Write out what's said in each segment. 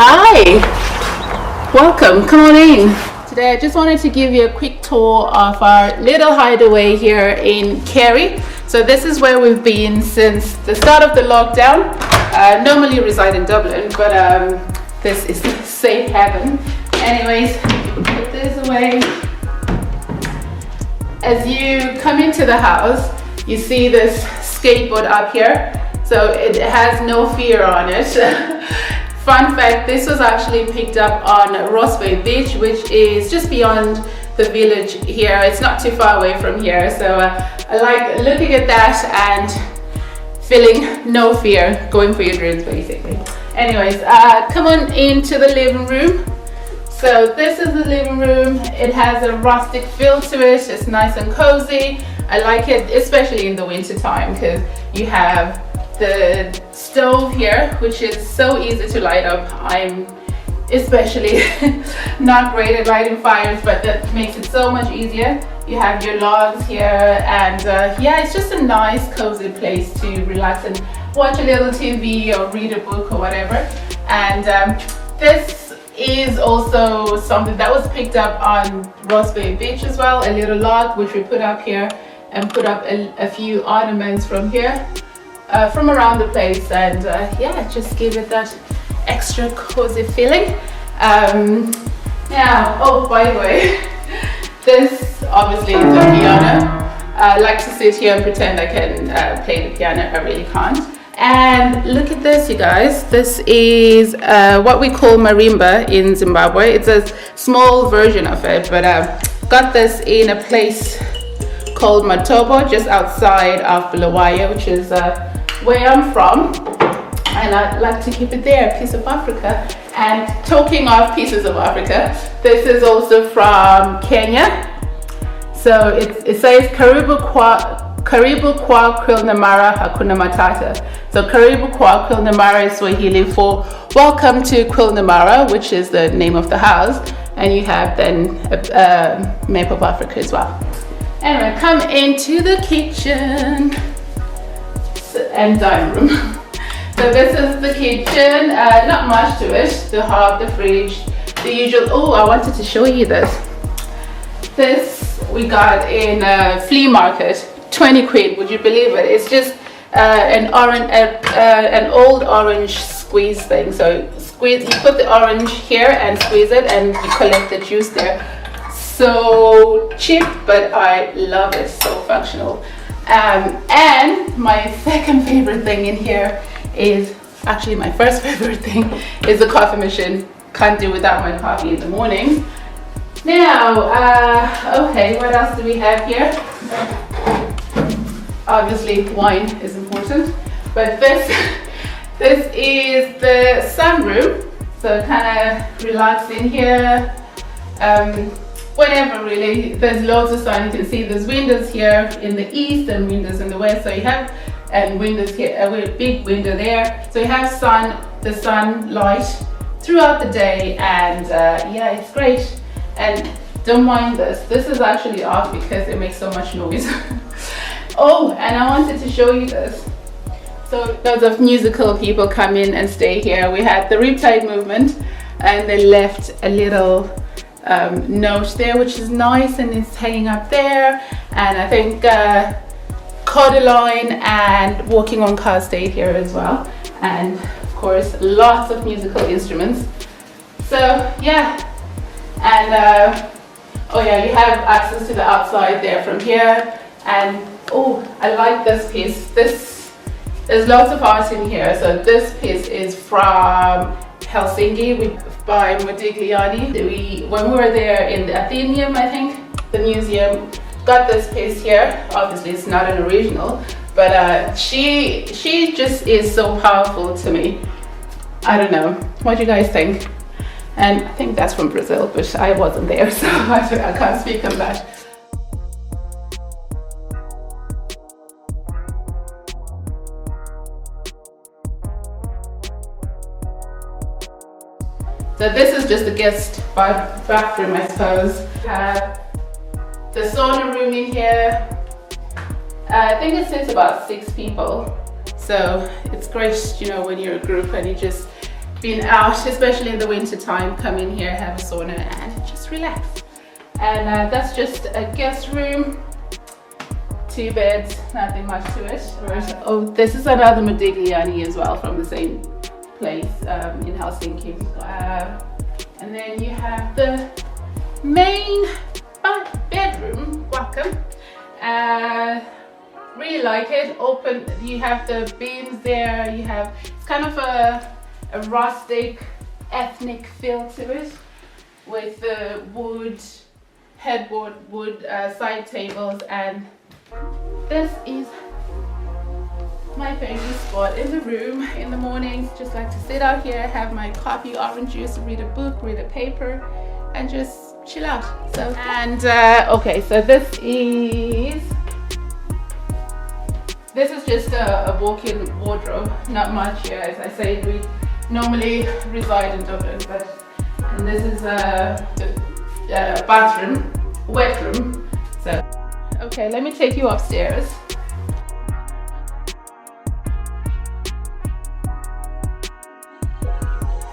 Hi, welcome, come on in. Today I just wanted to give you a quick tour of our little hideaway here in Kerry. So this is where we've been since the start of the lockdown. Normally reside in Dublin, but this is safe haven. Anyways, put this away. As you come into the house, you see this skateboard up here. So it has no fear on it. Fun fact, this was actually picked up on Rossway Beach, which is just beyond the village here. It's not too far away from here. So I like looking at that and feeling no fear, going for your dreams basically. Anyways, come on into the living room. So this is the living room. It has a rustic feel to it. It's nice and cozy. I like it, especially in the winter time, because you have the stove here, which is so easy to light up. I'm especially not great at lighting fires, but that makes it so much easier. You have your logs here, and yeah, it's just a nice cozy place to relax and watch a little TV or read a book or whatever. And this is also something that was picked up on Rossway Beach as well, a little log which we put up here, and put up a few ornaments from here. From around the place, and yeah, just give it that extra cozy feeling. Now, oh, by the way, this obviously is a piano. I like to sit here and pretend I can play the piano. I really can't. And look at this, you guys. This is what we call marimba in Zimbabwe. It's a small version of it, but got this in a place called Matobo, just outside of Bulawayo, which is where I'm from, and I like to keep it there, a piece of Africa. And talking of pieces of Africa, this is also from Kenya. So it says Karibu kwa Kwilnamara Hakuna Matata. So Karibu kwa Kwilnamara is Swahili for welcome to Kwilnamara, which is the name of the house, and you have then a map of Africa as well. Anyway, come into the kitchen and dining room. So this is the kitchen, not much to it. The hob, the fridge, the usual. Oh, I wanted to show you this. This we got in a flea market, 20 quid, would you believe it? It's just an old orange squeeze thing. So squeeze, you put the orange here and squeeze it, and you collect the juice there. So cheap, but I love it, so functional. And my second favorite thing in here is, actually my first favorite thing, is the coffee machine. Can't do without my coffee in the morning. Now, okay, what else do we have here? Obviously wine is important, but this is the sunroom. So kind of relax in here. Whenever really, there's loads of sun. You can see there's windows here in the east and windows in the west. So you have windows here, a big window there. So you have the sunlight throughout the day, and yeah, it's great. And don't mind this. This is actually off because it makes so much noise. Oh, and I wanted to show you this. So lots of musical people come in and stay here. We had the Riptide movement, and they left a little note there, which is nice, and it's hanging up there. And I think Cottage and Walking on Cars stayed here as well, and of course lots of musical instruments. So yeah, and oh yeah, you have access to the outside there from here. And oh, I like this piece. There's lots of art in here. So this piece is from Helsinki by Modigliani. When we were there in the Athenaeum, I think, the museum, got this piece here. Obviously it's not an original, but she just is so powerful to me. I don't know, what do you guys think? And I think that's from Brazil, but I wasn't there, so I can't speak on that. So this is just the guest bathroom, I suppose. Have the sauna room in here. I think it sits about 6 people. So it's great, you know, when you're a group and you just been out, especially in the winter time, come in here, have a sauna and just relax. And that's just a guest room, 2 beds, nothing much to it. Oh, this is another Modigliani as well from the same place in Helsinki. And then you have the main bedroom. Welcome. Really like it. Open. You have the beams there. You have, it's kind of a rustic, ethnic feel to it, with the wood headboard, wood side tables, and this is my favorite spot in the room in the mornings. Just like to sit out here, have my coffee, orange juice, read a book, read a paper, and just chill out. So, and okay, so this is just a walk-in wardrobe. Not much here, as I say. We normally reside in Dublin, and this is the bathroom, wet room. So, okay, let me take you upstairs.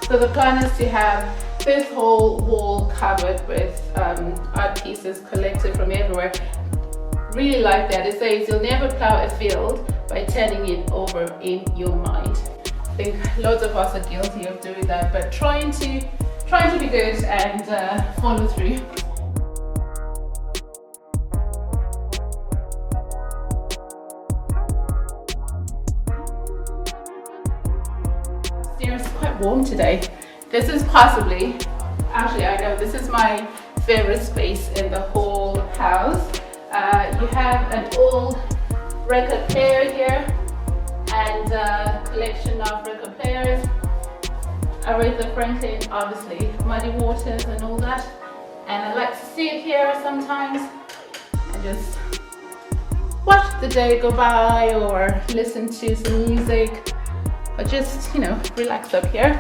So the plan is to have this whole wall covered with art pieces collected from everywhere. Really like that. It says you'll never plow a field by turning it over in your mind. I think loads of us are guilty of doing that, but trying to be good and follow through. It's quite warm today. This is possibly, actually I know this is my favorite space in the whole house. You have an old record player here and a collection of record players. Aretha Franklin, obviously, Muddy Waters and all that. And I like to sit here sometimes and just watch the day go by or listen to some music, or just, you know, relax up here.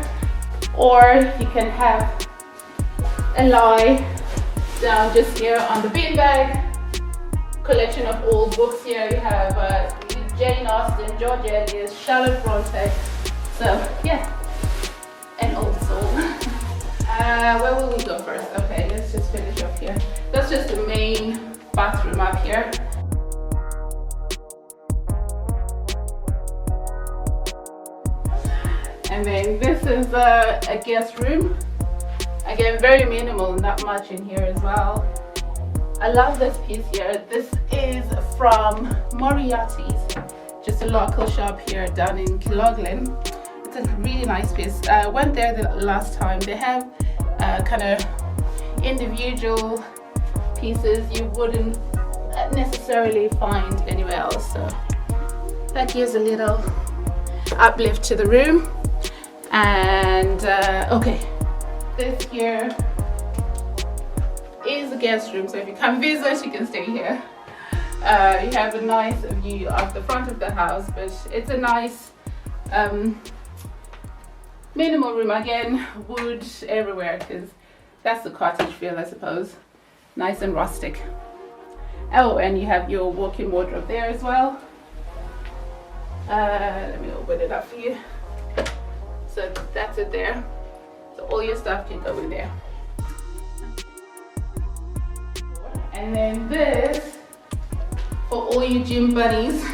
Or you can have a lie down just here on the beanbag. Collection of old books here. You have Jane Austen, George Eliot, Charlotte Bronte. So yeah, an old soul. Where will we go first? Okay, let's just finish up here. That's just the main bathroom up here. And then this is a guest room. Again, very minimal, not much in here as well. I love this piece here. This is from Moriarty's, just a local shop here down in Killoglin. It's a really nice piece. I went there the last time. They have kind of individual pieces you wouldn't necessarily find anywhere else. So that gives a little uplift to the room. And okay, this here is the guest room, so if you come visit you can stay here. You have a nice view of the front of the house, but it's a nice minimal room. Again, wood everywhere, because that's the cottage feel, I suppose. Nice and rustic. Oh, and you have your walk-in wardrobe there as well. Let me open it up for you. So that's it there. So all your stuff can go in there. And then this, for all you gym buddies,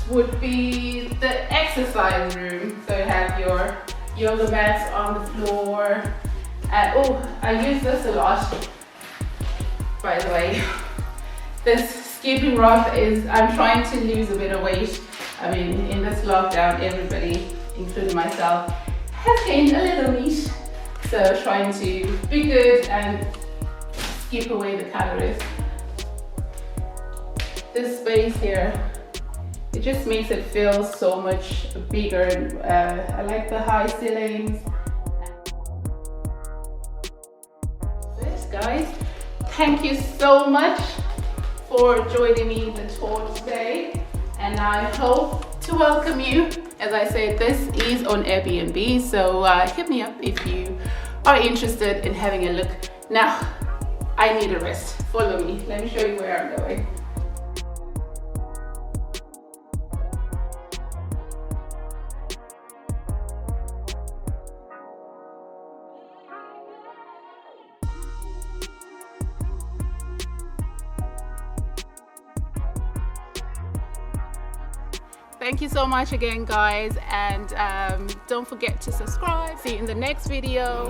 would be the exercise room. So you have your yoga mats on the floor. And oh, I use this a lot, by the way. This skipping rope is, I'm trying to lose a bit of weight. I mean, in this lockdown, everybody, including myself, has gained a little meat. So trying to be good and skip away the calories. This space here, it just makes it feel so much bigger. I like the high ceilings. This, guys, thank you so much for joining me in the tour today, and I hope to welcome you. As I said, this is on Airbnb, so hit me up if you are interested in having a look. Now, I need a rest. Follow me. Let me show you where I'm going. Thank you so much again, guys, and don't forget to subscribe. See you in the next video.